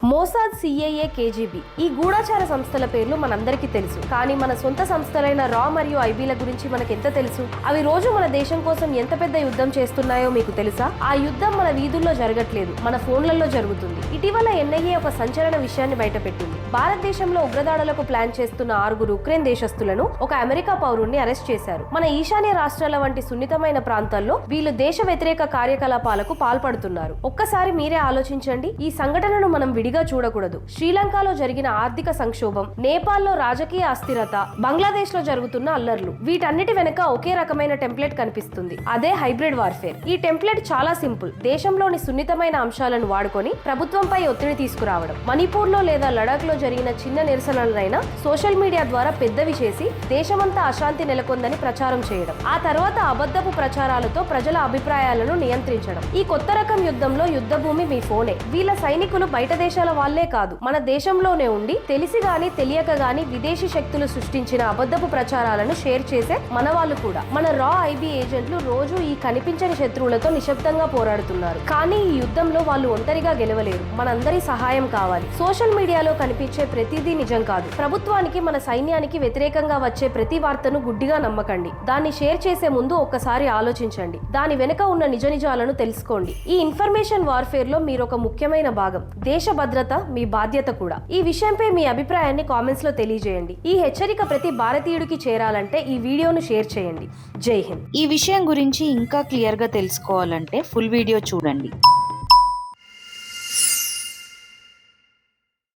Mossad, CIA, KGB ఈ గూఢాచార సంస్థల పేర్లు మనందరికీ తెలుసు. కానీ మన సొంత సంస్థలైన రా మరియు ఐబీల గురించి మనకెంత తెలుసు? అవి రోజు మన దేశం కోసం ఎంత పెద్ద యుద్ధం చేస్తున్నాయో మీకు తెలుసా? ఆ యుద్ధం మన వీధుల్లో జరగట్లేదు, మన ఫోన్లలో జరుగుతుంది. ఇటీవల ఎన్ఐఏ ఒక సంచలన విషయాన్ని బయటపెట్టింది. భారతదేశంలో ఉగ్రదాడులకు ప్లాన్ చేస్తున్న 6 ఉక్రెయిన్ దేశస్తులను ఒక అమెరికా పౌరుణ్ణి అరెస్ట్ చేశారు. మన ఈశాన్య రాష్ట్రాల వంటి సున్నితమైన ప్రాంతాల్లో వీళ్ళు దేశ వ్యతిరేక కార్యకలాపాలకు పాల్పడుతున్నారు. ఒక్కసారి మీరే ఆలోచించండి. ఈ సంఘటనను మనం విడిగా చూడకూడదు. శ్రీలంకలో జరిగిన ఆర్థిక సంక్షోభం, నేపాల్లో రాజకీయ అస్థిరత, బంగ్లాదేశ్ లో జరుగుతున్న అల్లర్లు, వీటన్నిటి వెనుక ఒకే రకమైన టెంప్లెట్ కనిపిస్తుంది. అదే హైబ్రిడ్ వార్ఫేర్. ఈ టెంప్లెట్ చాలా సింపుల్. దేశంలోని సున్నితమైన అంశాలను వాడుకొని ప్రభుత్వంపై ఒత్తిడి తీసుకురావడం. మణిపూర్ లో లేదా లడాక్ లో జరిగిన చిన్న నిరసనలైనా సోషల్ మీడియా ద్వారా పెద్దవి చేసి దేశమంతా అశాంతి నెలకొందని ప్రచారం చేయడం. ఆ తర్వాత అబద్ధపు ప్రచారాలతో ప్రజల అభిప్రాయాలను నియంత్రించడం. ఈ కొత్త రకం యుద్ధంలో యుద్ధ భూమి మీ ఫోనే. వీళ్ళ సైనికులు బయట దేశాల వాళ్లే కాదు, మన దేశంలోనే ఉండి తెలిసి గాని తెలియక గాని విదేశీ శక్తులు సృష్టించిన అబద్ధపు ప్రచారాలను షేర్ చేసే మన వాళ్ళు కూడా. మన రా ఐబీ ఏజెంట్లు రోజు ఈ కనిపించని శత్రువులతో నిశ్శబ్దంగా పోరాడుతున్నారు. కానీ ఈ యుద్ధంలో వాళ్ళు ఒంటరిగా గెలవలేరు. మనందరి సహాయం కావాలి. సోషల్ మీడియాలో కనిపించే ప్రతిదీ నిజం కాదు. ప్రభుత్వానికి, మన సైన్యానికి వ్యతిరేకంగా వచ్చే ప్రతి వార్తను గుడ్డిగా నమ్మకండి. దాన్ని షేర్ చేసే ముందు ఒక్కసారి ఆలోచించండి. దాని వెనుక ఉన్న నిజాలను తెలుసుకోండి. ఈ ఇన్ఫర్మేషన్ వార్ఫేర్ లో మీరు ఒక ముఖ్యమైన భాగం. దేశ భద్రత మీ బాధ్యత కూడా. ఈ విషయంపై మీ అభిప్రాయాన్ని కామెంట్స్ లో తెలియజేయండి. ఈ హెచ్చరిక ప్రతి భారతీయుడికి చేరాలంటే ఈ వీడియోను షేర్ చేయండి. జై హింద్. ఈ విషయం గురించి ఇంకా క్లియర్ గా తెలుసుకోవాలంటే ఫుల్ వీడియో చూడండి.